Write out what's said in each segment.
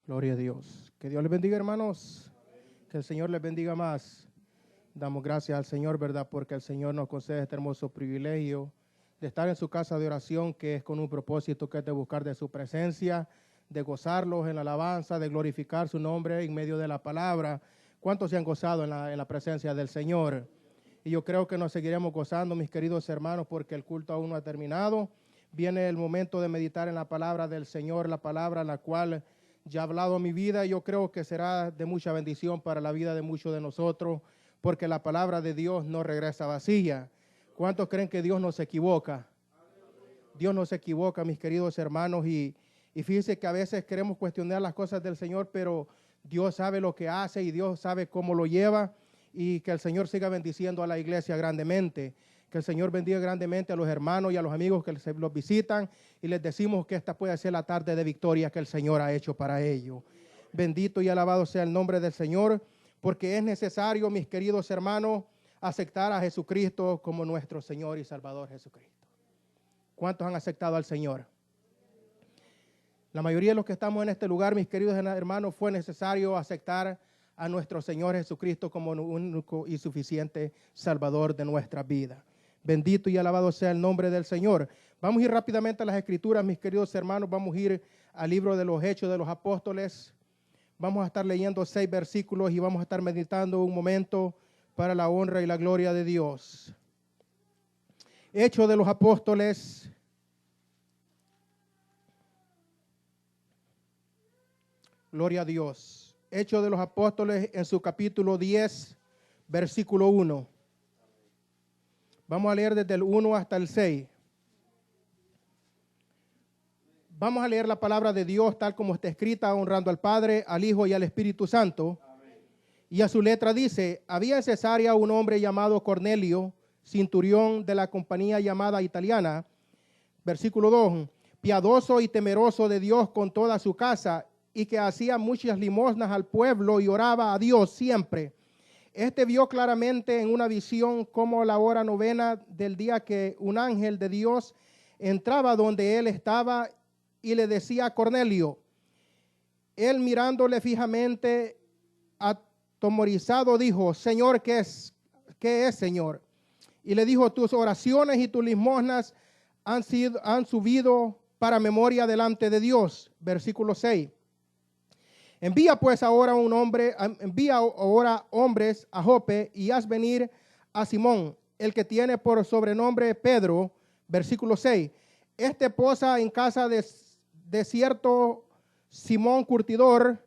Gloria a Dios. Que Dios les bendiga, hermanos. Que el Señor les bendiga más. Damos gracias al Señor, ¿verdad? Porque el Señor nos concede este hermoso privilegio de estar en su casa de oración, que es con un propósito que es de buscar de su presencia, de gozarlos en la alabanza, de glorificar su nombre en medio de la palabra. ¿Cuántos se han gozado en la presencia del Señor? Y yo creo que nos seguiremos gozando, mis queridos hermanos, porque el culto aún no ha terminado. Viene el momento de meditar en la palabra del Señor, la palabra la cual ya ha hablado mi vida, y yo creo que será de mucha bendición para la vida de muchos de nosotros, porque la palabra de Dios no regresa vacía. ¿Cuántos creen que Dios no se equivoca? Dios no se equivoca, mis queridos hermanos, y fíjense que a veces queremos cuestionar las cosas del Señor, pero Dios sabe lo que hace y Dios sabe cómo lo lleva, y que el Señor siga bendiciendo a la iglesia grandemente. Que el Señor bendiga grandemente a los hermanos y a los amigos que los visitan, y les decimos que esta puede ser la tarde de victoria que el Señor ha hecho para ellos. Bendito y alabado sea el nombre del Señor, porque es necesario, mis queridos hermanos, aceptar a Jesucristo como nuestro Señor y Salvador Jesucristo. ¿Cuántos han aceptado al Señor? La mayoría de los que estamos en este lugar, mis queridos hermanos, fue necesario aceptar a nuestro Señor Jesucristo como único y suficiente Salvador de nuestra vida. Bendito y alabado sea el nombre del Señor. Vamos a ir rápidamente a las Escrituras, mis queridos hermanos. Vamos a ir al libro de los Hechos de los Apóstoles. Vamos a estar leyendo 6 versículos y vamos a estar meditando un momento para la honra y la gloria de Dios. Hechos de los Apóstoles. Gloria a Dios. Hechos de los Apóstoles en su capítulo 10, versículo 1. Vamos a leer desde el 1 hasta el 6. Vamos a leer la palabra de Dios tal como está escrita, honrando al Padre, al Hijo y al Espíritu Santo. Amén. Y a su letra dice: había en Cesarea un hombre llamado Cornelio, centurión de la compañía llamada italiana. Versículo 2. Piadoso y temeroso de Dios con toda su casa, y que hacía muchas limosnas al pueblo y oraba a Dios siempre. Este vio claramente en una visión como a la hora novena del día que un ángel de Dios entraba donde él estaba y le decía a Cornelio. Él, mirándole fijamente, atemorizado, dijo: Señor, ¿qué es, Señor? Y le dijo: tus oraciones y tus limosnas han subido para memoria delante de Dios. Versículo 6. Envía pues ahora hombres a Jope y haz venir a Simón, el que tiene por sobrenombre Pedro. Versículo 6. Este posa en casa de cierto Simón curtidor,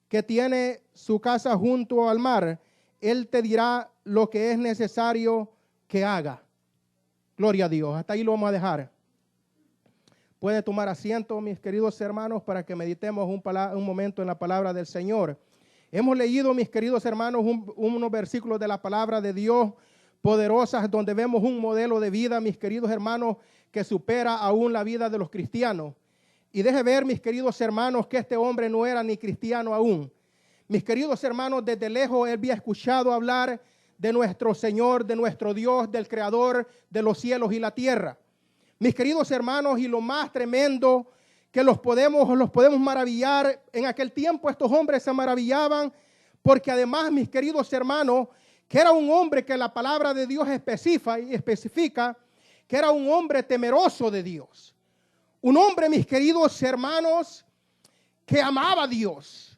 que tiene su casa junto al mar. Él te dirá lo que es necesario que haga. Gloria a Dios. Hasta ahí lo vamos a dejar. Puede tomar asiento, mis queridos hermanos, para que meditemos un momento en la palabra del Señor. Hemos leído, mis queridos hermanos, unos versículos de la palabra de Dios poderosas, donde vemos un modelo de vida, mis queridos hermanos, que supera aún la vida de los cristianos. Y deje ver, mis queridos hermanos, que este hombre no era ni cristiano aún. Mis queridos hermanos, desde lejos él había escuchado hablar de nuestro Señor, de nuestro Dios, del Creador de los cielos y la tierra. Mis queridos hermanos, y lo más tremendo que los podemos maravillar, en aquel tiempo estos hombres se maravillaban, porque además, mis queridos hermanos, que era un hombre que la palabra de Dios especifica, que era un hombre temeroso de Dios. Un hombre, mis queridos hermanos, que amaba a Dios.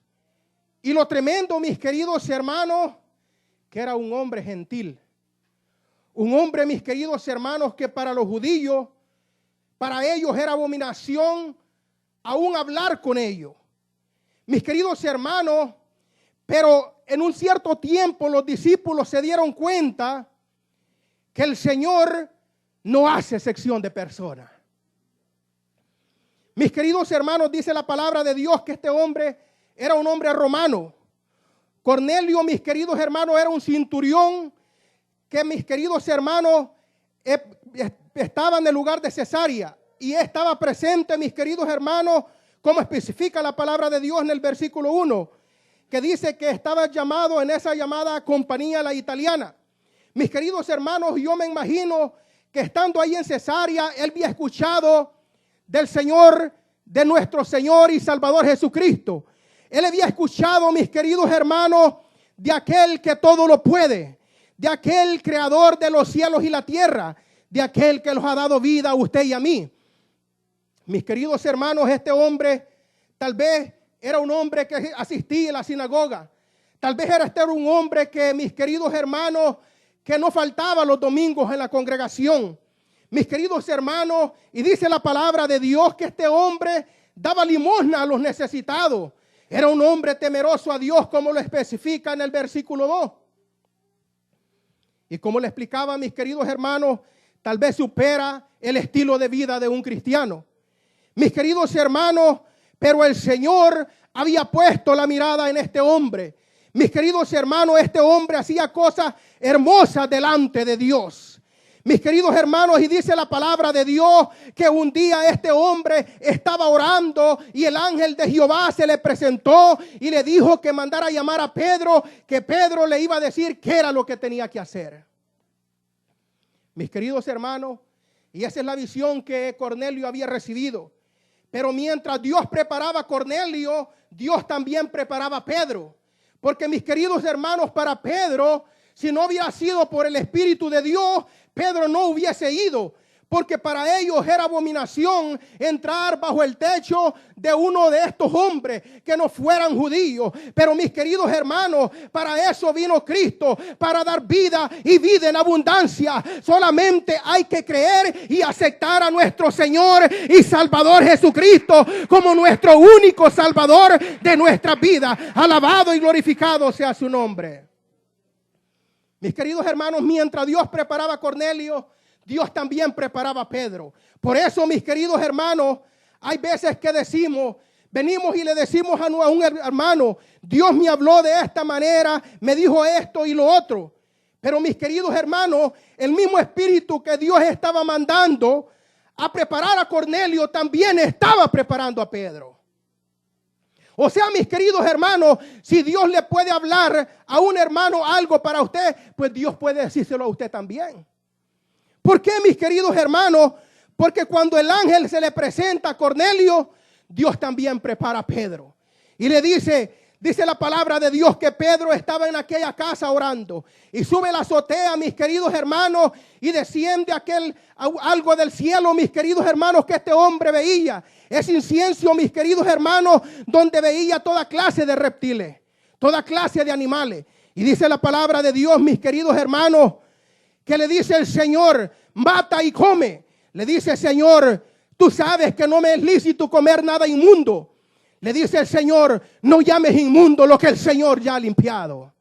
Y lo tremendo, mis queridos hermanos, que era un hombre gentil. Un hombre, mis queridos hermanos, que para los judíos, para ellos era abominación aún hablar con ellos. Mis queridos hermanos, pero en un cierto tiempo los discípulos se dieron cuenta que el Señor no hace excepción de personas. Mis queridos hermanos, dice la palabra de Dios que este hombre era un hombre romano. Cornelio, mis queridos hermanos, era un centurión que, mis queridos hermanos, estaba en el lugar de Cesarea y estaba presente, mis queridos hermanos, como especifica la palabra de Dios en el versículo 1, que dice que estaba llamado en esa llamada compañía la italiana. Mis queridos hermanos, yo me imagino que estando ahí en Cesarea, él había escuchado del Señor, de nuestro Señor y Salvador Jesucristo. Él había escuchado, mis queridos hermanos, de aquel que todo lo puede, de aquel creador de los cielos y la tierra, de aquel que los ha dado vida a usted y a mí. Mis queridos hermanos, este hombre tal vez era un hombre que asistía a la sinagoga. Tal vez era un hombre que, mis queridos hermanos, que no faltaba los domingos en la congregación. Mis queridos hermanos, y dice la palabra de Dios que este hombre daba limosna a los necesitados. Era un hombre temeroso a Dios, como lo especifica en el versículo 2. Y como le explicaba, mis queridos hermanos, tal vez supera el estilo de vida de un cristiano. Mis queridos hermanos, pero el Señor había puesto la mirada en este hombre. Mis queridos hermanos, este hombre hacía cosas hermosas delante de Dios. Mis queridos hermanos, y dice la palabra de Dios que un día este hombre estaba orando y el ángel de Jehová se le presentó y le dijo que mandara a llamar a Pedro, que Pedro le iba a decir qué era lo que tenía que hacer. Mis queridos hermanos, y esa es la visión que Cornelio había recibido. Pero mientras Dios preparaba a Cornelio, Dios también preparaba a Pedro. Porque mis queridos hermanos, para Pedro, si no hubiera sido por el Espíritu de Dios, Pedro no hubiese ido. Porque para ellos era abominación entrar bajo el techo de uno de estos hombres que no fueran judíos. Pero mis queridos hermanos, para eso vino Cristo, para dar vida y vida en abundancia. Solamente hay que creer y aceptar a nuestro Señor y Salvador Jesucristo como nuestro único Salvador de nuestra vida. Alabado y glorificado sea su nombre. Mis queridos hermanos, mientras Dios preparaba a Cornelio, Dios también preparaba a Pedro. Por eso, mis queridos hermanos, hay veces que venimos y le decimos a un hermano, Dios me habló de esta manera, me dijo esto y lo otro. Pero mis queridos hermanos, el mismo espíritu que Dios estaba mandando a preparar a Cornelio, también estaba preparando a Pedro. O sea, mis queridos hermanos, si Dios le puede hablar a un hermano algo para usted, pues Dios puede decírselo a usted también. ¿Por qué, mis queridos hermanos? Porque cuando el ángel se le presenta a Cornelio, Dios también prepara a Pedro. Y le dice la palabra de Dios que Pedro estaba en aquella casa orando. Y sube la azotea, mis queridos hermanos, y desciende algo del cielo, mis queridos hermanos, que este hombre veía. Es incienso, mis queridos hermanos, donde veía toda clase de reptiles, toda clase de animales. Y dice la palabra de Dios, mis queridos hermanos, que le dice el Señor, mata y come. Le dice, Señor, tú sabes que no me es lícito comer nada inmundo. Le dice el Señor, no llames inmundo lo que el Señor ya ha limpiado.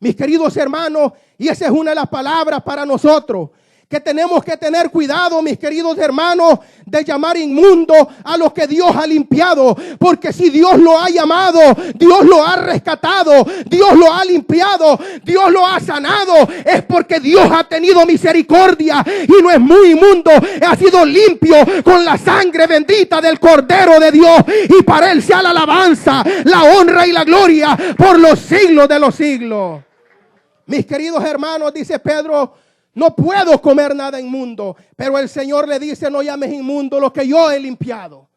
Mis queridos hermanos, y esa es una de las palabras para nosotros, que tenemos que tener cuidado, mis queridos hermanos, de llamar inmundo a lo que Dios ha limpiado. Porque si Dios lo ha llamado, Dios lo ha rescatado, Dios lo ha limpiado, Dios lo ha sanado, es porque Dios ha tenido misericordia y no es muy inmundo, ha sido limpio con la sangre bendita del Cordero de Dios. Y para Él sea la alabanza, la honra y la gloria por los siglos de los siglos. Mis queridos hermanos, dice Pedro, no puedo comer nada inmundo, pero el Señor le dice, no llames inmundo lo que yo he limpiado.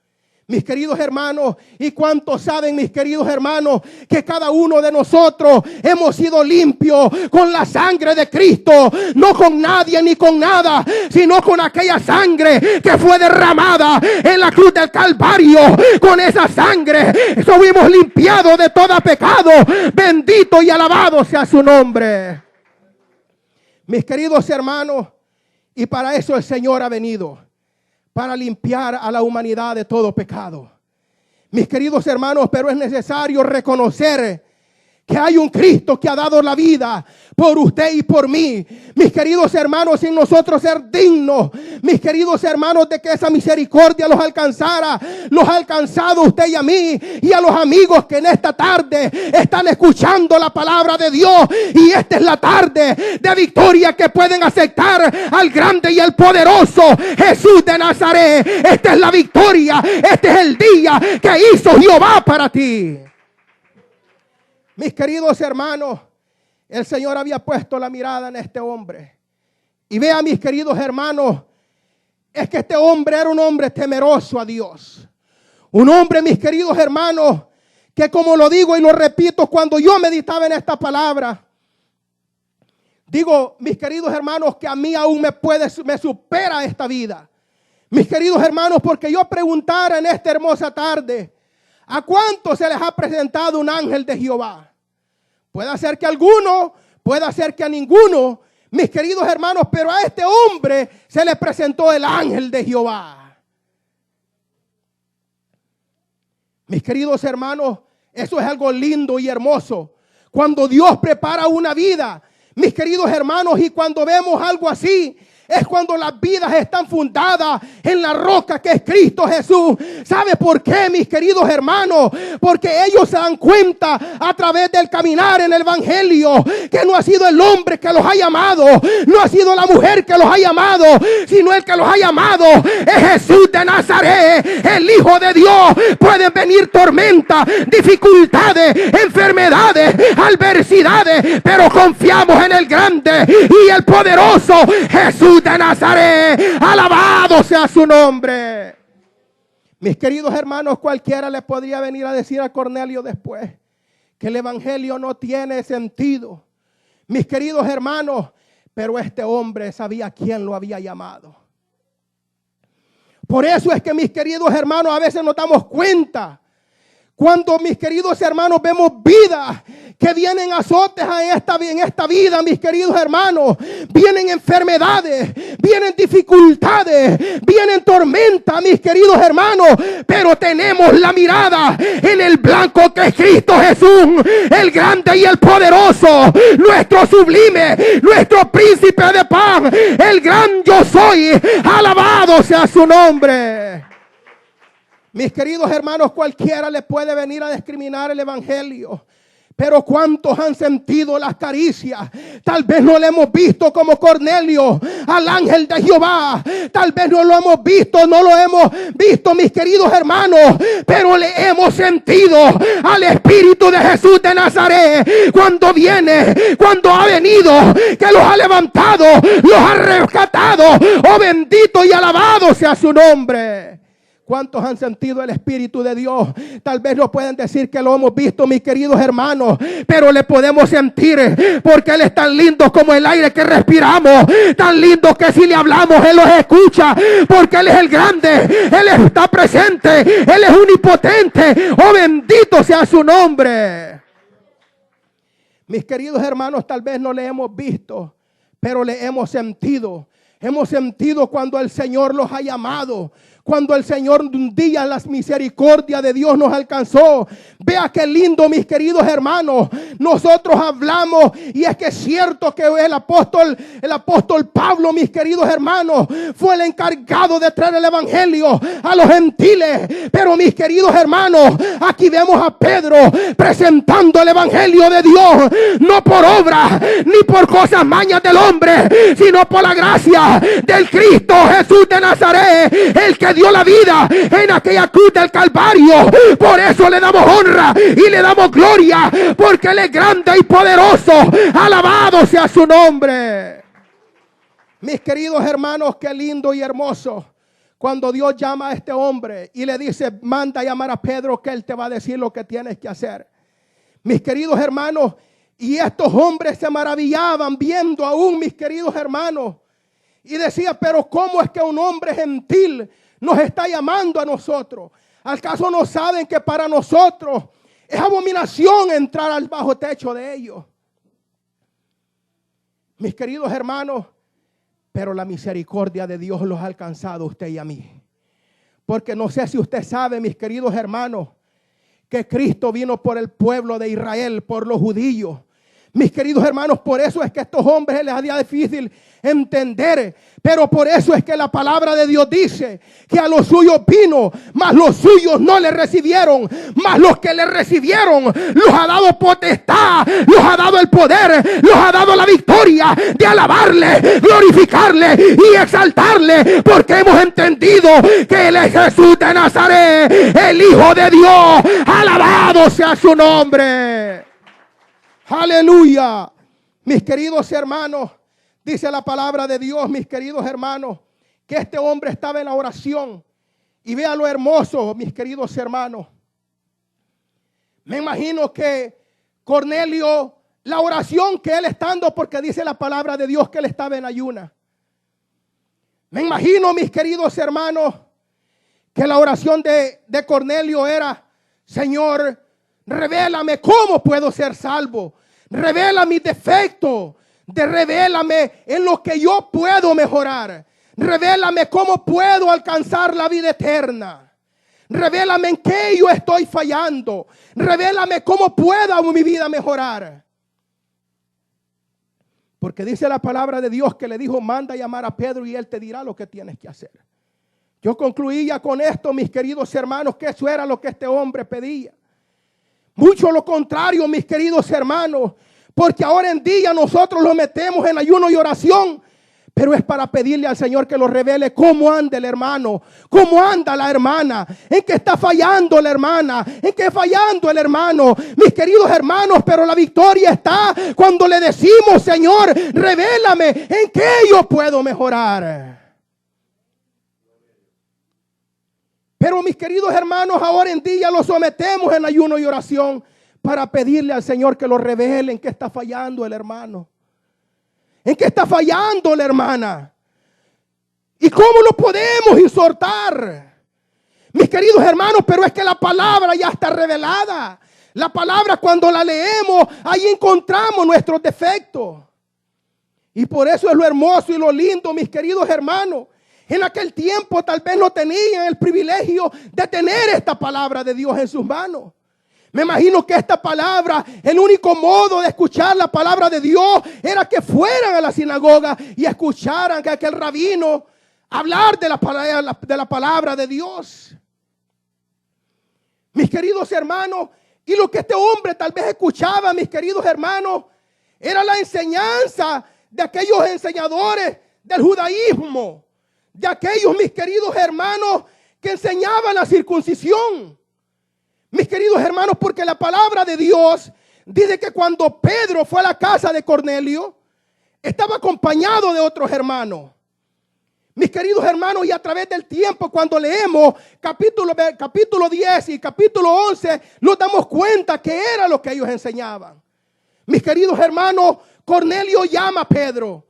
Mis queridos hermanos, y cuántos saben, mis queridos hermanos, que cada uno de nosotros hemos sido limpios con la sangre de Cristo, no con nadie ni con nada, sino con aquella sangre que fue derramada en la cruz del Calvario. Con esa sangre fuimos limpiados de todo pecado. Bendito y alabado sea su nombre. Mis queridos hermanos, y para eso el Señor ha venido, para limpiar a la humanidad de todo pecado. Mis queridos hermanos, pero es necesario reconocer que hay un Cristo que ha dado la vida por usted y por mí. Mis queridos hermanos, sin nosotros ser dignos, mis queridos hermanos, de que esa misericordia los alcanzara, los ha alcanzado usted y a mí y a los amigos que en esta tarde están escuchando la palabra de Dios. Y esta es la tarde de victoria que pueden aceptar al grande y al poderoso Jesús de Nazaret. Esta es la victoria, este es el día que hizo Jehová para ti. Mis queridos hermanos, el Señor había puesto la mirada en este hombre. Y vea, mis queridos hermanos, es que este hombre era un hombre temeroso a Dios. Un hombre, mis queridos hermanos, que como lo digo y lo repito, cuando yo meditaba en esta palabra, digo, mis queridos hermanos, que a mí aún me supera esta vida. Mis queridos hermanos, porque yo preguntara en esta hermosa tarde, ¿a cuántos se les ha presentado un ángel de Jehová? Puede ser que a alguno, puede ser que a ninguno, mis queridos hermanos, pero a este hombre se le presentó el ángel de Jehová. Mis queridos hermanos, eso es algo lindo y hermoso. Cuando Dios prepara una vida, mis queridos hermanos, y cuando vemos algo así, es cuando las vidas están fundadas en la roca que es Cristo Jesús. ¿Sabe por qué, mis queridos hermanos? Porque ellos se dan cuenta a través del caminar en el evangelio que no ha sido el hombre que los ha llamado, no ha sido la mujer que los ha llamado, sino el que los ha llamado es Jesús de Nazaret, el Hijo de Dios. Pueden venir tormentas, dificultades, enfermedades, adversidades, pero confiamos en el grande y el poderoso Jesús de Nazaret. Alabado sea su nombre. Mis queridos hermanos, cualquiera le podría venir a decir a Cornelio después que el evangelio no tiene sentido. Mis queridos hermanos, pero este hombre sabía quién lo había llamado. Por eso es que, mis queridos hermanos, a veces nos damos cuenta cuando, mis queridos hermanos, vemos vidas que vienen azotes en esta vida, mis queridos hermanos, vienen enfermedades, vienen dificultades, vienen tormentas, mis queridos hermanos, pero tenemos la mirada en el blanco que es Cristo Jesús, el grande y el poderoso, nuestro sublime, nuestro príncipe de paz, el gran yo soy. Alabado sea su nombre. Mis queridos hermanos, cualquiera le puede venir a discriminar el evangelio, pero ¿cuántos han sentido las caricias? Tal vez no le hemos visto como Cornelio al ángel de Jehová. Tal vez no lo hemos visto, mis queridos hermanos, pero le hemos sentido al Espíritu de Jesús de Nazaret cuando ha venido, que los ha levantado, los ha rescatado. Oh, bendito y alabado sea su nombre. ¿Cuántos han sentido el Espíritu de Dios? Tal vez no pueden decir que lo hemos visto, mis queridos hermanos, pero le podemos sentir, porque Él es tan lindo como el aire que respiramos, tan lindo que si le hablamos Él los escucha, porque Él es el grande, Él está presente, Él es omnipotente. Oh, bendito sea su nombre. Mis queridos hermanos, tal vez no le hemos visto, pero le hemos sentido. Hemos sentido cuando el Señor los ha llamado, cuando el Señor un día las misericordias de Dios nos alcanzó. Vea qué lindo, mis queridos hermanos. Nosotros hablamos, y es que es cierto que el apóstol Pablo, mis queridos hermanos, fue el encargado de traer el evangelio a los gentiles. Pero, mis queridos hermanos, aquí vemos a Pedro presentando el evangelio de Dios, no por obra ni por cosas mañas del hombre, sino por la gracia del Cristo Jesús de Nazaret, el que dio la vida en aquella cruz del Calvario. Por eso le damos honra y le damos gloria, porque Él es grande y poderoso. Alabado sea su nombre. Mis queridos hermanos, qué lindo y hermoso cuando Dios llama a este hombre y le dice: manda a llamar a Pedro, que él te va a decir lo que tienes que hacer. Mis queridos hermanos, y estos hombres se maravillaban viendo aún, mis queridos hermanos, y decía: pero ¿cómo es que un hombre gentil nos está llamando a nosotros? ¿Acaso no saben que para nosotros es abominación entrar al bajo techo de ellos? Mis queridos hermanos, pero la misericordia de Dios los ha alcanzado a usted y a mí. Porque no sé si usted sabe, mis queridos hermanos, que Cristo vino por el pueblo de Israel, por los judíos. Mis queridos hermanos, por eso es que a estos hombres les hacía difícil entender. Pero por eso es que la palabra de Dios dice que a los suyos vino, mas los suyos no le recibieron. Mas los que le recibieron, los ha dado potestad, los ha dado el poder, los ha dado la victoria de alabarle, glorificarle y exaltarle. Porque hemos entendido que Él es Jesús de Nazaret, el Hijo de Dios. Alabado sea su nombre. Aleluya. Mis queridos hermanos, dice la palabra de Dios, mis queridos hermanos, que este hombre estaba en la oración Y vea lo hermoso, mis queridos hermanos. Me imagino que Cornelio, la oración que él estando, porque dice la palabra de Dios que él estaba en ayuna. Me imagino, mis queridos hermanos, que la oración de Cornelio era: Señor, revélame cómo puedo ser salvo. Revela mis defectos. Revélame en lo que yo puedo mejorar. Revélame cómo puedo alcanzar la vida eterna. Revélame en qué yo estoy fallando. Revélame cómo pueda mi vida mejorar. Porque dice la palabra de Dios que le dijo: manda a llamar a Pedro y él te dirá lo que tienes que hacer. Yo concluía con esto, mis queridos hermanos, que eso era lo que este hombre pedía. Mucho lo contrario, mis queridos hermanos, porque ahora en día nosotros lo metemos en ayuno y oración, pero es para pedirle al Señor que lo revele cómo anda el hermano, cómo anda la hermana, en qué está fallando la hermana, en qué fallando el hermano, mis queridos hermanos. Pero la victoria está cuando le decimos: Señor, revélame en qué yo puedo mejorar. Pero mis queridos hermanos, ahora en día lo sometemos en ayuno y oración para pedirle al Señor que lo revele en qué está fallando el hermano, en qué está fallando la hermana y cómo lo podemos exhortar. Mis queridos hermanos, pero es que la palabra ya está revelada. La palabra, cuando la leemos, ahí encontramos nuestros defectos. Y por eso es lo hermoso y lo lindo, mis queridos hermanos. En aquel tiempo tal vez no tenían el privilegio de tener esta palabra de Dios en sus manos. Me imagino que esta palabra, el único modo de escuchar la palabra de Dios era que fueran a la sinagoga y escucharan que aquel rabino hablar de la palabra de Dios. Mis queridos hermanos, y lo que este hombre tal vez escuchaba, mis queridos hermanos, era la enseñanza de aquellos enseñadores del judaísmo, de aquellos, mis queridos hermanos, que enseñaban la circuncisión. Mis queridos hermanos, porque la palabra de Dios dice que cuando Pedro fue a la casa de Cornelio, estaba acompañado de otros hermanos. Mis queridos hermanos, y a través del tiempo, cuando leemos capítulo 10 y capítulo 11, nos damos cuenta que era lo que ellos enseñaban. Mis queridos hermanos, Cornelio llama a Pedro.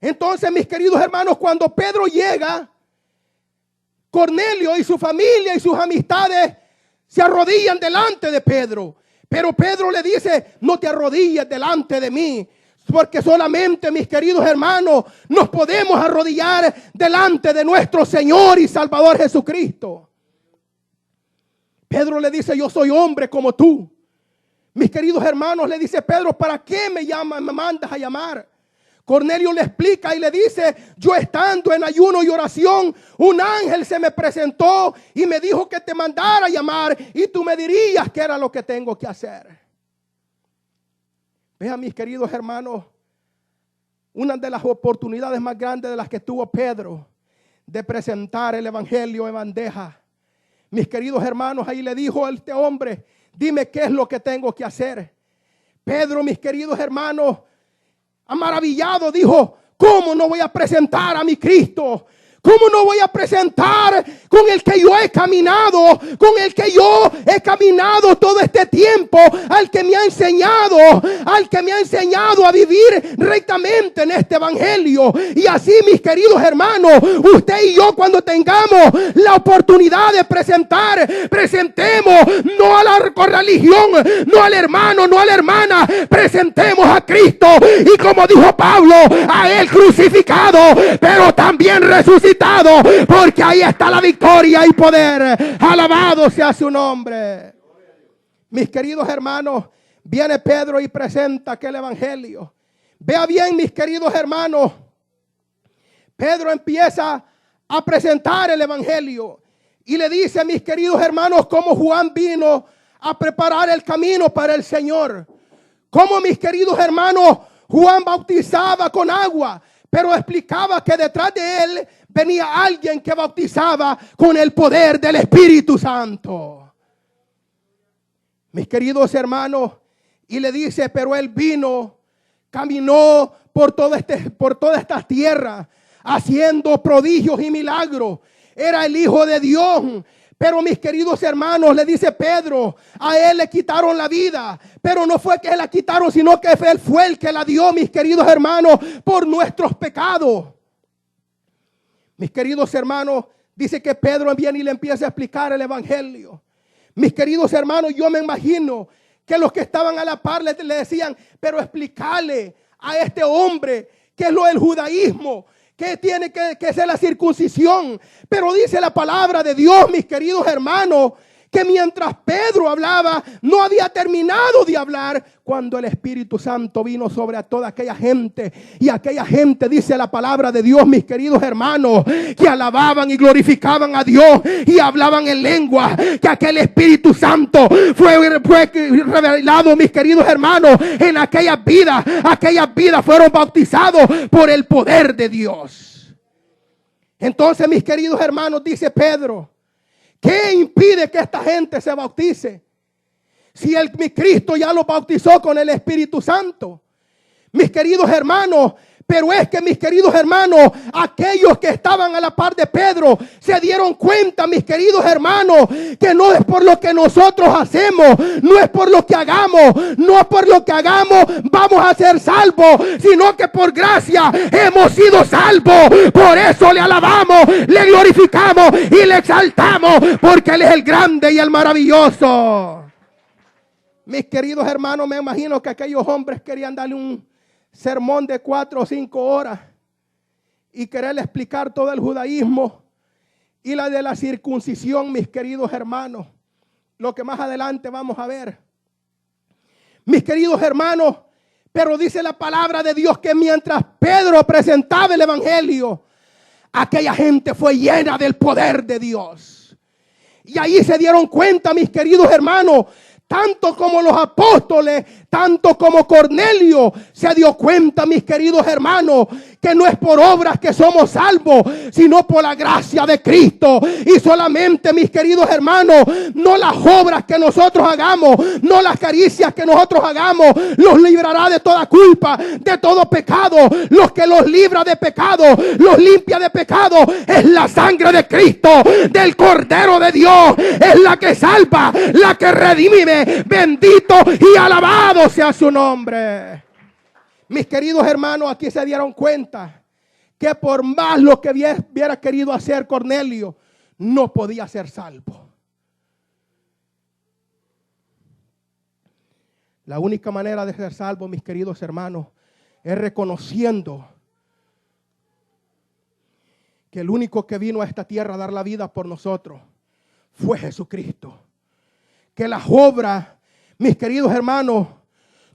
Entonces, mis queridos hermanos, cuando Pedro llega, Cornelio y su familia y sus amistades se arrodillan delante de Pedro. Pero Pedro le dice: no te arrodilles delante de mí, porque solamente, mis queridos hermanos, nos podemos arrodillar delante de nuestro Señor y Salvador Jesucristo. Pedro le dice: yo soy hombre como tú. Mis queridos hermanos, le dice Pedro: ¿para qué me mandas a llamar? Cornelio le explica y le dice: yo estando en ayuno y oración, un ángel se me presentó y me dijo que te mandara a llamar y tú me dirías qué era lo que tengo que hacer. Vean, mis queridos hermanos, una de las oportunidades más grandes de las que tuvo Pedro de presentar el evangelio en bandeja. Mis queridos hermanos, ahí le dijo a este hombre: dime qué es lo que tengo que hacer. Pedro, mis queridos hermanos, maravillado, dijo: ¿cómo no voy a presentar a mi Cristo? ¿Cómo no voy a presentar con el que yo he caminado? Con el que yo he caminado todo este tiempo. Al que me ha enseñado a vivir rectamente en este evangelio. Y así, mis queridos hermanos, usted y yo, cuando tengamos la oportunidad de presentar, presentemos no a la religión, no al hermano, no a la hermana. Presentemos a Cristo. Y como dijo Pablo, a Él crucificado, pero también resucitado. Porque ahí está la victoria y poder. Alabado sea su nombre. Mis queridos hermanos, viene Pedro y presenta aquel evangelio. Vea bien, mis queridos hermanos, Pedro empieza a presentar el evangelio y le dice, mis queridos hermanos, cómo Juan vino a preparar el camino para el Señor. Cómo, mis queridos hermanos, Juan bautizaba con agua, pero explicaba que detrás de él venía alguien que bautizaba con el poder del Espíritu Santo. Mis queridos hermanos, y le dice, pero él vino, caminó por toda esta tierra, haciendo prodigios y milagros. era el Hijo de Dios. Pero mis queridos hermanos, le dice Pedro, a él le quitaron la vida, pero no fue que la quitaron, sino que él fue el que la dio, mis queridos hermanos, por nuestros pecados. Mis queridos hermanos, dice que Pedro viene y le empieza a explicar el evangelio. Mis queridos hermanos, yo me imagino que los que estaban a la par le decían, pero explícale a este hombre qué es lo del judaísmo, que tiene que ser la circuncisión. Pero dice la palabra de Dios, mis queridos hermanos, que mientras Pedro hablaba, no había terminado de hablar cuando el Espíritu Santo vino sobre a toda aquella gente. Y aquella gente, dice la palabra de Dios, mis queridos hermanos, que alababan y glorificaban a Dios y hablaban en lengua. Que aquel Espíritu Santo fue revelado, mis queridos hermanos, en aquellas vidas. Aquellas vidas fueron bautizados por el poder de Dios. Entonces, mis queridos hermanos, dice Pedro, ¿qué impide que esta gente se bautice? Si mi Cristo ya lo bautizó con el Espíritu Santo. Mis queridos hermanos, pero es que mis queridos hermanos, aquellos que estaban a la par de Pedro, se dieron cuenta, mis queridos hermanos, que no es por lo que nosotros hacemos, no es por lo que hagamos, no es por lo que hagamos vamos a ser salvos, sino que por gracia hemos sido salvos. Por eso le alabamos, le glorificamos y le exaltamos, porque Él es el grande y el maravilloso. Mis queridos hermanos, me imagino que aquellos hombres querían darle un sermón de 4 o 5 horas y quererle explicar todo el judaísmo y la de la circuncisión, mis queridos hermanos, lo que más adelante vamos a ver. Mis queridos hermanos, pero dice la palabra de Dios que mientras Pedro presentaba el evangelio, aquella gente fue llena del poder de Dios. Y ahí se dieron cuenta, mis queridos hermanos, tanto como los apóstoles, tanto como Cornelio, se dio cuenta, mis queridos hermanos, que no es por obras que somos salvos, sino por la gracia de Cristo. Y solamente, mis queridos hermanos, no las obras que nosotros hagamos, no las caricias que nosotros hagamos, los librará de toda culpa, de todo pecado. Los que los libra de pecado, los limpia de pecado, es la sangre de Cristo, del Cordero de Dios, es la que salva, la que redime. Bendito y alabado sea su nombre. Mis queridos hermanos, aquí se dieron cuenta que por más lo que hubiera querido hacer Cornelio, no podía ser salvo. La única manera de ser salvo, mis queridos hermanos, es reconociendo que el único que vino a esta tierra a dar la vida por nosotros fue Jesucristo. Que las obras, mis queridos hermanos,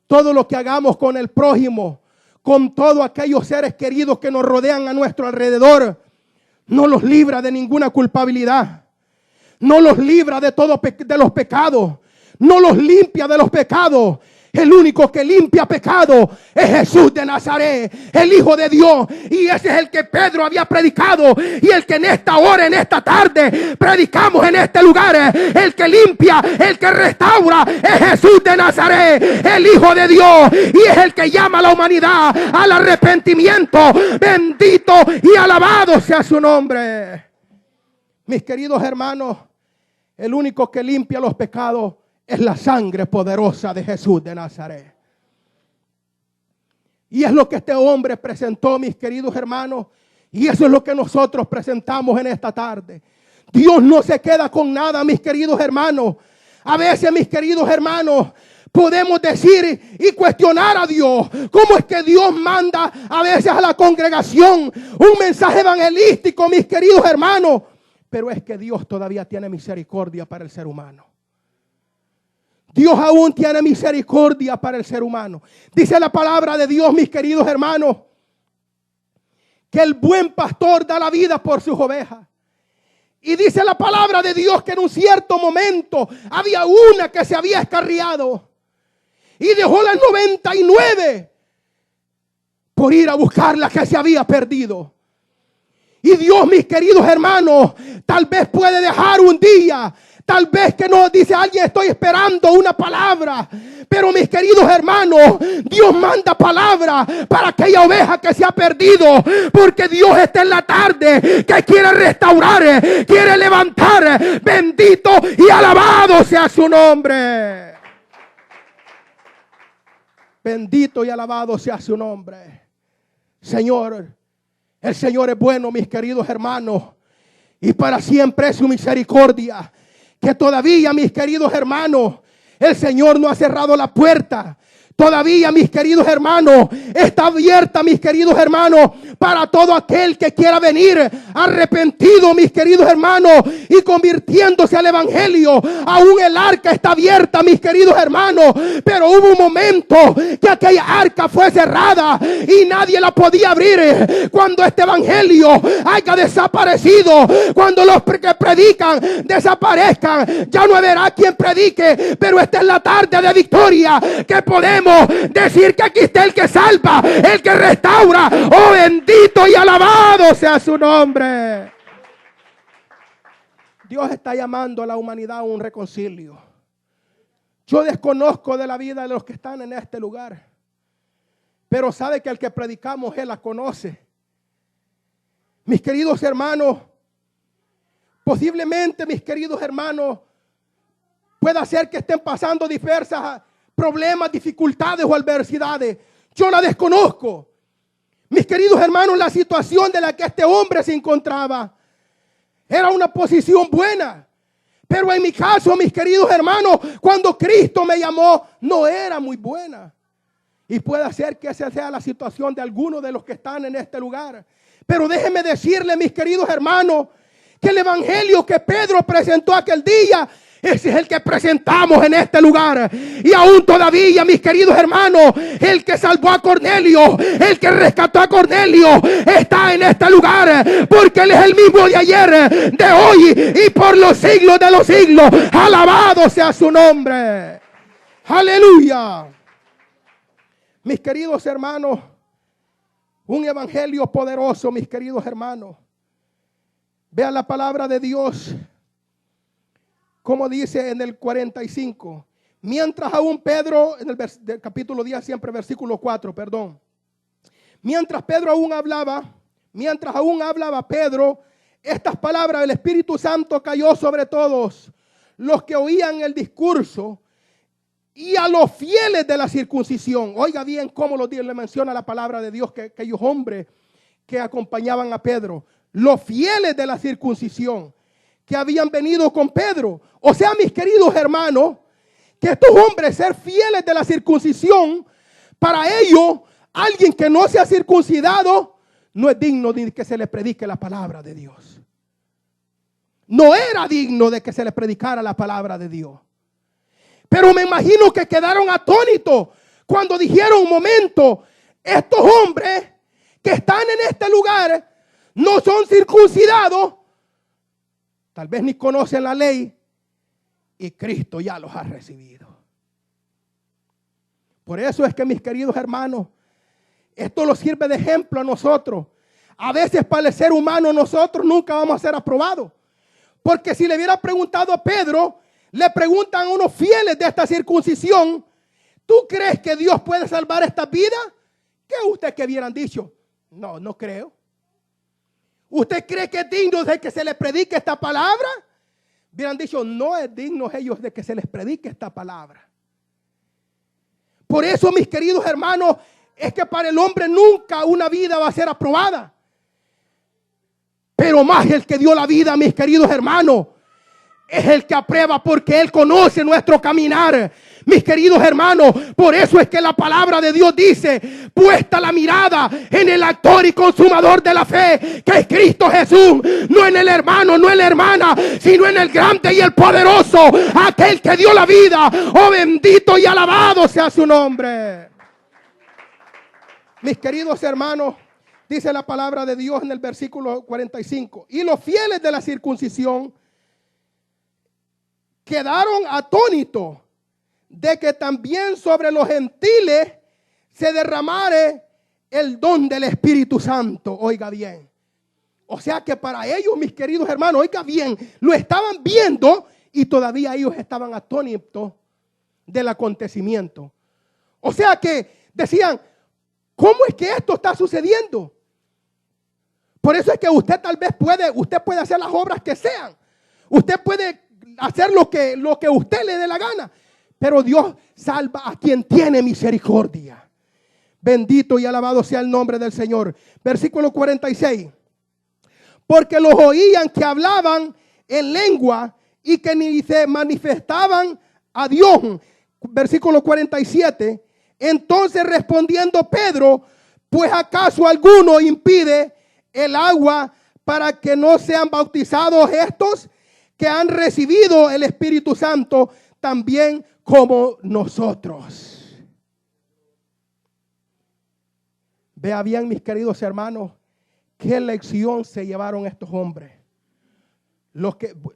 todo lo que hagamos con el prójimo, con todos aquellos seres queridos que nos rodean a nuestro alrededor, no los libra de ninguna culpabilidad, no los libra de los pecados, no los limpia de los pecados. El único que limpia pecado es Jesús de Nazaret, el Hijo de Dios. Y ese es el que Pedro había predicado. Y el que en esta hora, en esta tarde, predicamos en este lugar. El que limpia, el que restaura, es Jesús de Nazaret, el Hijo de Dios. Y es el que llama a la humanidad al arrepentimiento. Bendito y alabado sea su nombre. Mis queridos hermanos, el único que limpia los pecados es la sangre poderosa de Jesús de Nazaret. Y es lo que este hombre presentó, mis queridos hermanos. Y eso es lo que nosotros presentamos en esta tarde. Dios no se queda con nada, mis queridos hermanos. A veces, mis queridos hermanos, podemos decir y cuestionar a Dios. ¿Cómo es que Dios manda a veces a la congregación un mensaje evangelístico, mis queridos hermanos? Pero es que Dios todavía tiene misericordia para el ser humano. Dios aún tiene misericordia para el ser humano. Dice la palabra de Dios, mis queridos hermanos, que el buen pastor da la vida por sus ovejas. Y dice la palabra de Dios que en un cierto momento había una que se había escarriado y dejó las 99 por ir a buscar la que se había perdido. Y Dios, mis queridos hermanos, tal vez puede dejar un día, Tal vez que no, dice alguien, estoy esperando una palabra. Pero mis queridos hermanos, Dios manda palabra para aquella oveja que se ha perdido. Porque Dios está en la tarde, que quiere restaurar, quiere levantar. Bendito y alabado sea su nombre. Bendito y alabado sea su nombre. Señor, el Señor es bueno, mis queridos hermanos. Y para siempre es su misericordia. Que todavía, mis queridos hermanos, el Señor no ha cerrado la puerta. Todavía, mis queridos hermanos, está abierta, mis queridos hermanos, para todo aquel que quiera venir arrepentido, mis queridos hermanos, y convirtiéndose al evangelio. Aún el arca está abierta, mis queridos hermanos, pero hubo un momento que aquella arca fue cerrada y nadie la podía abrir. Cuando este evangelio haya desaparecido, cuando los que predican desaparezcan, ya no habrá quien predique. Pero esta es la tarde de victoria, que podemos decir que aquí está el que salva, el que restaura. Oh, bendito y alabado sea su nombre. Dios está llamando a la humanidad a un reconcilio. Yo desconozco de la vida de los que están en este lugar, pero sabe que el que predicamos, Él la conoce. Mis queridos hermanos, posiblemente, mis queridos hermanos, pueda ser que estén pasando diversas problemas, dificultades o adversidades. Yo la desconozco. Mis queridos hermanos, la situación de la que este hombre se encontraba era una posición buena. Pero en mi caso, mis queridos hermanos, cuando Cristo me llamó, no era muy buena. Y puede ser que esa sea la situación de algunos de los que están en este lugar. Pero déjenme decirle, mis queridos hermanos, que el evangelio que Pedro presentó aquel día, ese es el que presentamos en este lugar. Y aún todavía, mis queridos hermanos, el que salvó a Cornelio, el que rescató a Cornelio, está en este lugar. Porque Él es el mismo de ayer, de hoy y por los siglos de los siglos. Alabado sea su nombre. Aleluya. Mis queridos hermanos, un evangelio poderoso, mis queridos hermanos. Vean la palabra de Dios. Como dice en el 45, mientras aún Pedro, en el capítulo 10, siempre versículo 4, perdón. Mientras aún hablaba Pedro, estas palabras del Espíritu Santo cayó sobre todos los que oían el discurso y a los fieles de la circuncisión. Oiga bien cómo le menciona la palabra de Dios, que aquellos hombres que acompañaban a Pedro, los fieles de la circuncisión, que habían venido con Pedro. O sea, mis queridos hermanos, que estos hombres ser fieles de la circuncisión, para ellos, alguien que no se ha circuncidado, no es digno de que se le predique la palabra de Dios. No era digno de que se le predicara la palabra de Dios. Pero me imagino que quedaron atónitos cuando dijeron, un momento, estos hombres que están en este lugar no son circuncidados. Tal vez ni conocen la ley y Cristo ya los ha recibido. Por eso es que, mis queridos hermanos, esto nos sirve de ejemplo a nosotros. A veces para el ser humano nosotros nunca vamos a ser aprobados. Porque si le hubiera preguntado a Pedro, le preguntan a unos fieles de esta circuncisión, ¿tú crees que Dios puede salvar esta vida? ¿Qué usted que hubieran dicho? No, no creo. ¿Usted cree que es digno de que se les predique esta palabra? Hubieran dicho, no es digno ellos de que se les predique esta palabra. Por eso, mis queridos hermanos, es que para el hombre nunca una vida va a ser aprobada. Pero más el que dio la vida, mis queridos hermanos, es el que aprueba, porque Él conoce nuestro caminar. Mis queridos hermanos, por eso es que la palabra de Dios dice, puesta la mirada en el autor y consumador de la fe, que es Cristo Jesús, no en el hermano, no en la hermana, sino en el grande y el poderoso, aquel que dio la vida. Oh, bendito y alabado sea su nombre. Mis queridos hermanos, dice la palabra de Dios en el versículo 45, y los fieles de la circuncisión quedaron atónitos de que también sobre los gentiles se derramare el don del Espíritu Santo. Oiga bien. O sea que para ellos, mis queridos hermanos, oiga bien, lo estaban viendo y todavía ellos estaban atónitos del acontecimiento. O sea que decían, ¿cómo es que esto está sucediendo? Por eso es que usted tal vez puede hacer las obras que sean. Usted puede hacer lo que usted le dé la gana. Pero Dios salva a quien tiene misericordia. Bendito y alabado sea el nombre del Señor. Versículo 46. Porque los oían que hablaban en lengua y que ni se manifestaban a Dios. Versículo 47. Entonces respondiendo Pedro, pues acaso alguno impide el agua para que no sean bautizados estos que han recibido el Espíritu Santo también como nosotros. Vea bien, mis queridos hermanos, qué lección se llevaron estos hombres.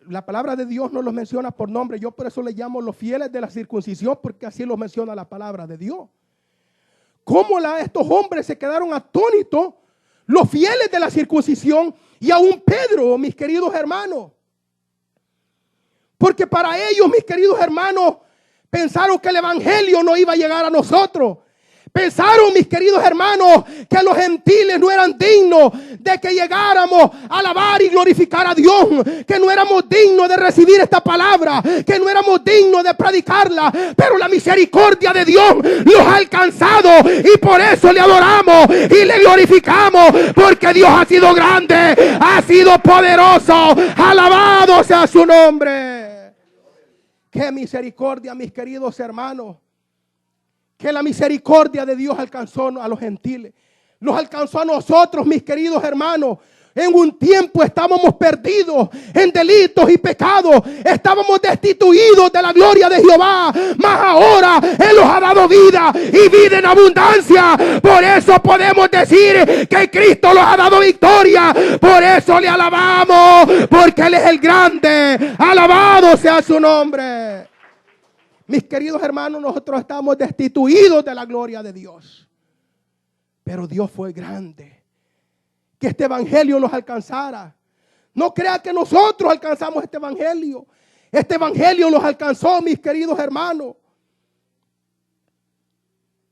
La palabra de Dios no los menciona por nombre. Yo por eso les llamo los fieles de la circuncisión, porque así los menciona la palabra de Dios. ¿Cómo estos hombres se quedaron atónitos? Los fieles de la circuncisión y aún Pedro, mis queridos hermanos. Porque para ellos, mis queridos hermanos, pensaron que el evangelio no iba a llegar a nosotros. Pensaron, mis queridos hermanos, que los gentiles no eran dignos de que llegáramos a alabar y glorificar a Dios, que no éramos dignos de recibir esta palabra, que no éramos dignos de predicarla, pero la misericordia de Dios los ha alcanzado y por eso le adoramos y le glorificamos, porque Dios ha sido grande, ha sido poderoso, alabado sea su nombre. Qué misericordia, mis queridos hermanos. Que la misericordia de Dios alcanzó a los gentiles. Los alcanzó a nosotros, mis queridos hermanos. En un tiempo estábamos perdidos en delitos y pecados. Estábamos destituidos de la gloria de Jehová. Mas ahora Él nos ha dado vida y vida en abundancia. Por eso podemos decir que Cristo nos ha dado victoria. Por eso le alabamos. Porque Él es el grande. Alabado sea su nombre. Mis queridos hermanos, nosotros estamos destituidos de la gloria de Dios. Pero Dios fue grande. Que este evangelio nos alcanzara. No crea que nosotros alcanzamos este evangelio. Este evangelio nos alcanzó, mis queridos hermanos.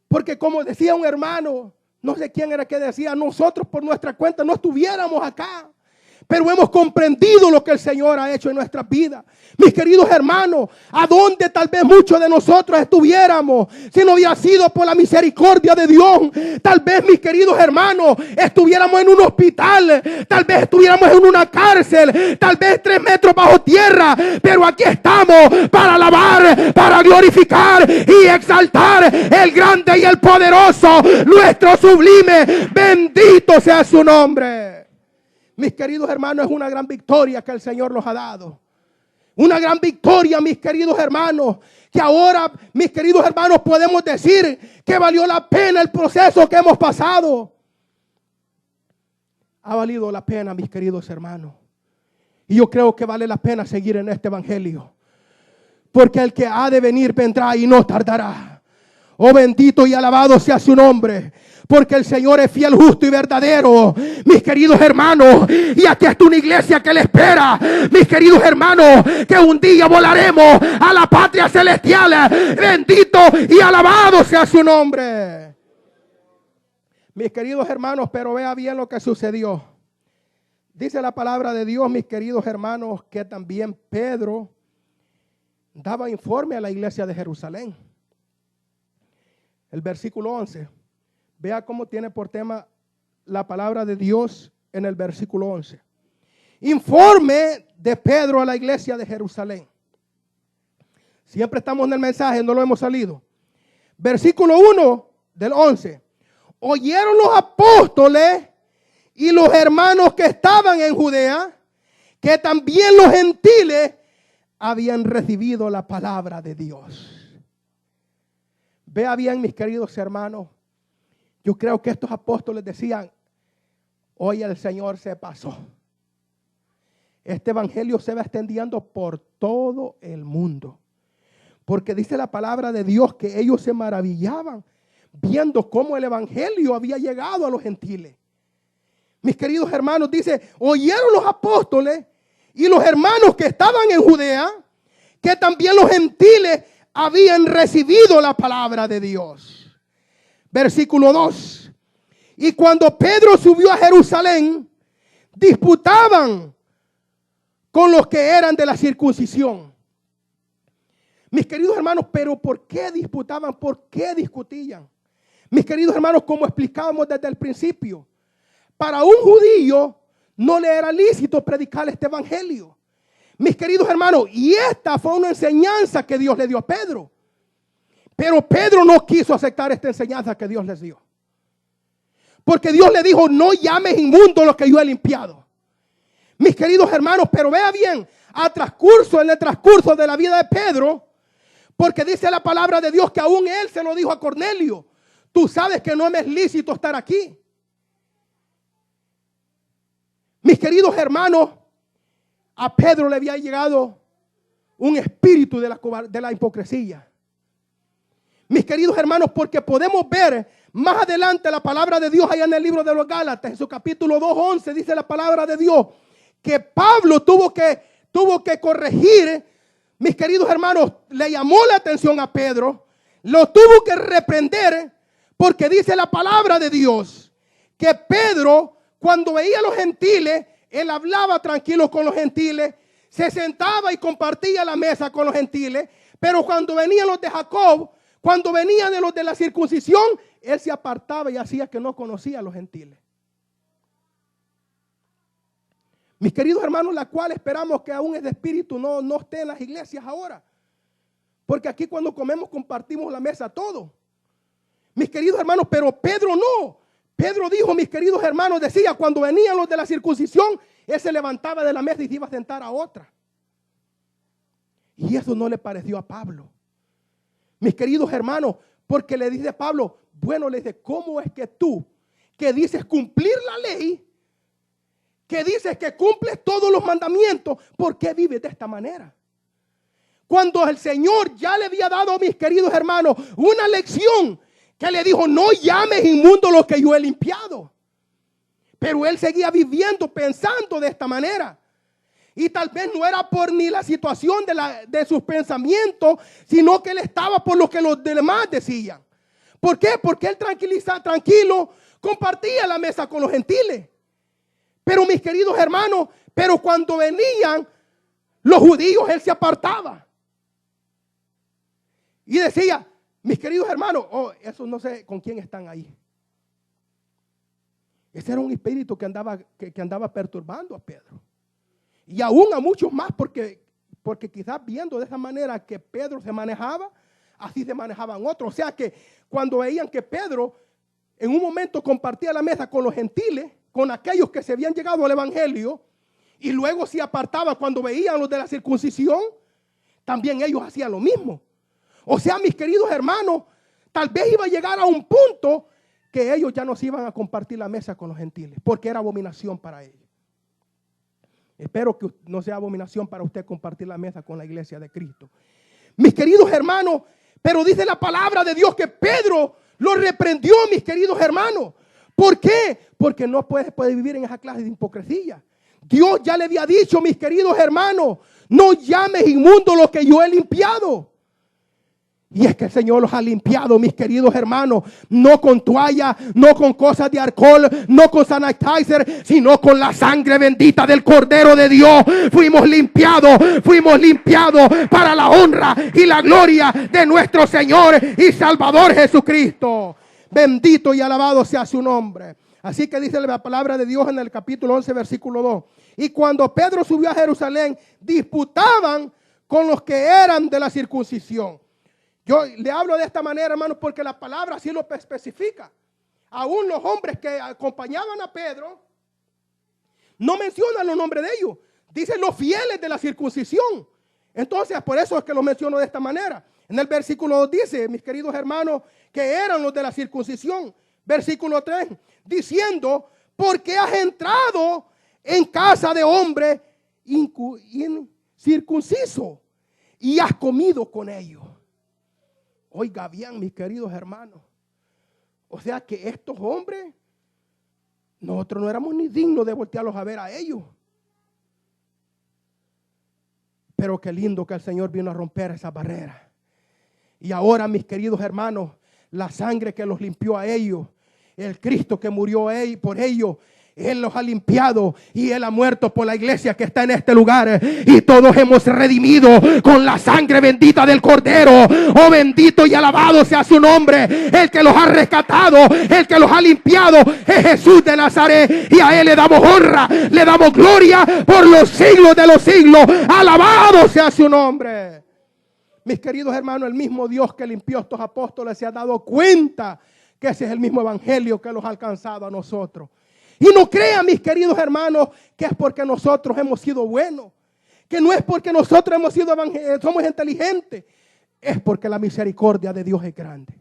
Porque como decía un hermano, no sé quién era que decía, nosotros por nuestra cuenta no estuviéramos acá. Pero hemos comprendido lo que el Señor ha hecho en nuestras vidas. Mis queridos hermanos, ¿a dónde tal vez muchos de nosotros estuviéramos si no hubiera sido por la misericordia de Dios? Tal vez, mis queridos hermanos, estuviéramos en un hospital, tal vez estuviéramos en una cárcel, tal vez 3 metros bajo tierra. Pero aquí estamos para alabar, para glorificar y exaltar el grande y el poderoso, nuestro sublime. Bendito sea su nombre. Mis queridos hermanos, es una gran victoria que el Señor nos ha dado. Una gran victoria, mis queridos hermanos, que ahora, mis queridos hermanos, podemos decir que valió la pena el proceso que hemos pasado. Ha valido la pena, mis queridos hermanos. Y yo creo que vale la pena seguir en este evangelio. Porque el que ha de venir vendrá y no tardará. Oh, bendito y alabado sea su nombre. Porque el Señor es fiel, justo y verdadero. Mis queridos hermanos, y aquí está una iglesia que le espera. Mis queridos hermanos, que un día volaremos a la patria celestial. Bendito y alabado sea su nombre. Mis queridos hermanos, pero vea bien lo que sucedió. Dice la palabra de Dios, mis queridos hermanos, que también Pedro daba informe a la iglesia de Jerusalén. El versículo 11. Vea cómo tiene por tema la palabra de Dios en el versículo 11. Informe de Pedro a la iglesia de Jerusalén. Siempre estamos en el mensaje, no lo hemos salido. Versículo 1 del 11. Oyeron los apóstoles y los hermanos que estaban en Judea, que también los gentiles habían recibido la palabra de Dios. Vea bien, mis queridos hermanos. Yo creo que estos apóstoles decían, hoy el Señor se pasó. Este evangelio se va extendiendo por todo el mundo. Porque dice la palabra de Dios que ellos se maravillaban viendo cómo el evangelio había llegado a los gentiles. Mis queridos hermanos, dice, oyeron los apóstoles y los hermanos que estaban en Judea, que también los gentiles habían recibido la palabra de Dios. Versículo 2. Y cuando Pedro subió a Jerusalén, disputaban con los que eran de la circuncisión. Mis queridos hermanos, pero ¿por qué disputaban? ¿Por qué discutían? Mis queridos hermanos, como explicábamos desde el principio, para un judío no le era lícito predicar este evangelio. Mis queridos hermanos, y esta fue una enseñanza que Dios le dio a Pedro. Pero Pedro no quiso aceptar esta enseñanza que Dios les dio. Porque Dios le dijo, no llames inmundo lo que yo he limpiado. Mis queridos hermanos, pero vea bien, en el transcurso de la vida de Pedro, porque dice la palabra de Dios que aún él se lo dijo a Cornelio, tú sabes que no me es lícito estar aquí. Mis queridos hermanos, a Pedro le había llegado un espíritu de la hipocresía. Mis queridos hermanos, porque podemos ver más adelante la palabra de Dios allá en el libro de los Gálatas, en su capítulo 2:11, dice la palabra de Dios, que Pablo tuvo que corregir. Mis queridos hermanos, le llamó la atención a Pedro, lo tuvo que reprender, porque dice la palabra de Dios, que Pedro, cuando veía a los gentiles, él hablaba tranquilo con los gentiles, se sentaba y compartía la mesa con los gentiles, pero cuando venían los de Jacob, cuando venían de los de la circuncisión, él se apartaba y hacía que no conocía a los gentiles. Mis queridos hermanos, la cual esperamos que aún ese espíritu no esté en las iglesias ahora. Porque aquí cuando comemos compartimos la mesa todos. Mis queridos hermanos, pero Pedro no. Pedro dijo, mis queridos hermanos, decía, cuando venían los de la circuncisión, él se levantaba de la mesa y se iba a sentar a otra. Y eso no le pareció a Pablo. Mis queridos hermanos, porque le dice Pablo, bueno, le dice, ¿cómo es que tú, que dices cumplir la ley, que dices que cumples todos los mandamientos, ¿por qué vives de esta manera? Cuando el Señor ya le había dado, mis queridos hermanos, una lección que le dijo, no llames inmundo lo que yo he limpiado. Pero él seguía viviendo, pensando de esta manera. Y tal vez no era por ni la situación de sus pensamientos, sino que él estaba por lo que los demás decían. ¿Por qué? Porque él tranquilo compartía la mesa con los gentiles. Pero mis queridos hermanos, pero cuando venían los judíos, él se apartaba. Y decía, mis queridos hermanos, eso no sé con quién están ahí. Ese era un espíritu que andaba perturbando a Pedro. Y aún a muchos más, porque quizás viendo de esa manera que Pedro se manejaba, así se manejaban otros. O sea que cuando veían que Pedro en un momento compartía la mesa con los gentiles, con aquellos que se habían llegado al evangelio, y luego se apartaba cuando veían los de la circuncisión, también ellos hacían lo mismo. O sea, mis queridos hermanos, tal vez iba a llegar a un punto que ellos ya no se iban a compartir la mesa con los gentiles, porque era abominación para ellos. Espero que no sea abominación para usted compartir la mesa con la iglesia de Cristo. Mis queridos hermanos, pero dice la palabra de Dios que Pedro lo reprendió, mis queridos hermanos. ¿Por qué? Porque no puede vivir en esa clase de hipocresía. Dios ya le había dicho, mis queridos hermanos, no llames inmundo lo que yo he limpiado. Y es que el Señor los ha limpiado, mis queridos hermanos, no con toalla, no con cosas de alcohol, no con sanitizer, sino con la sangre bendita del Cordero de Dios. Fuimos limpiados para la honra y la gloria de nuestro Señor y Salvador Jesucristo. Bendito y alabado sea su nombre. Así que dice la palabra de Dios en el capítulo 11, versículo 2. Y cuando Pedro subió a Jerusalén, disputaban con los que eran de la circuncisión. Yo le hablo de esta manera, hermanos, porque la palabra así lo especifica. Aún los hombres que acompañaban a Pedro no mencionan los nombres de ellos. Dicen los fieles de la circuncisión. Entonces, por eso es que lo menciono de esta manera. En el versículo 2 dice, mis queridos hermanos, que eran los de la circuncisión. Versículo 3, diciendo, ¿por qué has entrado en casa de hombre incircunciso y has comido con ellos? Oiga bien, mis queridos hermanos. O sea que estos hombres, nosotros no éramos ni dignos de voltearlos a ver a ellos. Pero qué lindo que el Señor vino a romper esa barrera. Y ahora, mis queridos hermanos, la sangre que los limpió a ellos, el Cristo que murió por ellos, Él los ha limpiado y Él ha muerto por la iglesia que está en este lugar. Y todos hemos redimido con la sangre bendita del Cordero. Oh, bendito y alabado sea su nombre. El que los ha rescatado, el que los ha limpiado es Jesús de Nazaret. Y a Él le damos honra, le damos gloria por los siglos de los siglos. Alabado sea su nombre. Mis queridos hermanos, el mismo Dios que limpió a estos apóstoles se ha dado cuenta que ese es el mismo evangelio que los ha alcanzado a nosotros. Y no crean, mis queridos hermanos, que es porque nosotros hemos sido buenos, que no es porque nosotros somos inteligentes, es porque la misericordia de Dios es grande.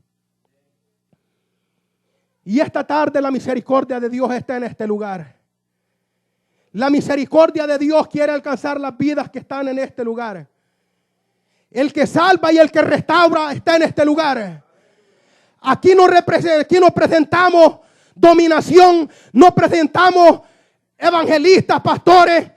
Y esta tarde la misericordia de Dios está en este lugar. La misericordia de Dios quiere alcanzar las vidas que están en este lugar. El que salva y el que restaura está en este lugar. Aquí no presentamos dominación, no presentamos evangelistas, pastores,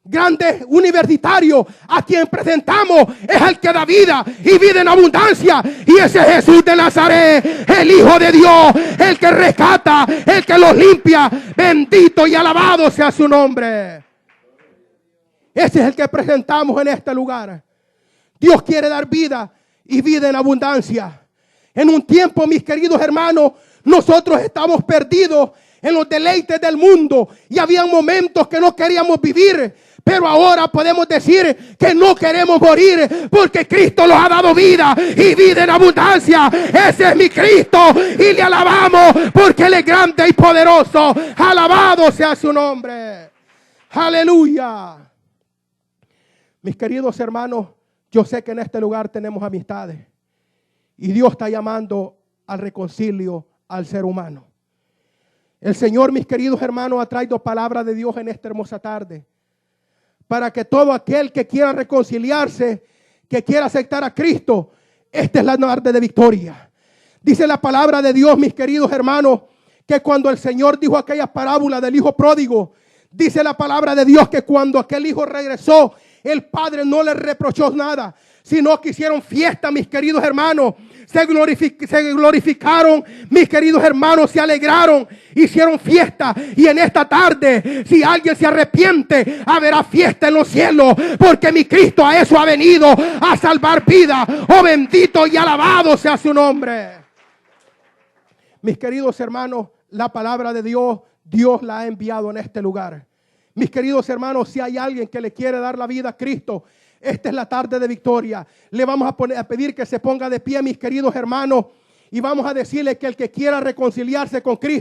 grandes universitarios. A quien presentamos es al que da vida y vida en abundancia. Y ese es Jesús de Nazaret, el Hijo de Dios, el que rescata, el que los limpia. Bendito y alabado sea su nombre. Ese es el que presentamos en este lugar. Dios quiere dar vida y vida en abundancia. En un tiempo, mis queridos hermanos, nosotros estamos perdidos en los deleites del mundo y había momentos que no queríamos vivir, pero ahora podemos decir que no queremos morir porque Cristo nos ha dado vida y vida en abundancia. Ese es mi Cristo y le alabamos porque Él es grande y poderoso. Alabado sea su nombre. Aleluya. Mis queridos hermanos, yo sé que en este lugar tenemos amistades y Dios está llamando al reconcilio al ser humano. El Señor, mis queridos hermanos, ha traído palabra de Dios en esta hermosa tarde para que todo aquel que quiera reconciliarse, que quiera aceptar a Cristo, esta es la tarde de victoria. Dice la palabra de Dios, mis queridos hermanos, que cuando el Señor dijo aquella parábola del hijo pródigo, dice la palabra de Dios que cuando aquel hijo regresó, el padre no le reprochó nada, sino que hicieron fiesta, mis queridos hermanos. Se glorificaron, mis queridos hermanos, se alegraron, hicieron fiesta. Y en esta tarde, si alguien se arrepiente, habrá fiesta en los cielos, porque mi Cristo a eso ha venido, a salvar vida. Oh, bendito y alabado sea su nombre. Mis queridos hermanos, la palabra de Dios, Dios la ha enviado en este lugar. Mis queridos hermanos, si hay alguien que le quiere dar la vida a Cristo, esta es la tarde de victoria. Le vamos a pedir que se ponga de pie, mis queridos hermanos, y vamos a decirle que el que quiera reconciliarse con Cristo,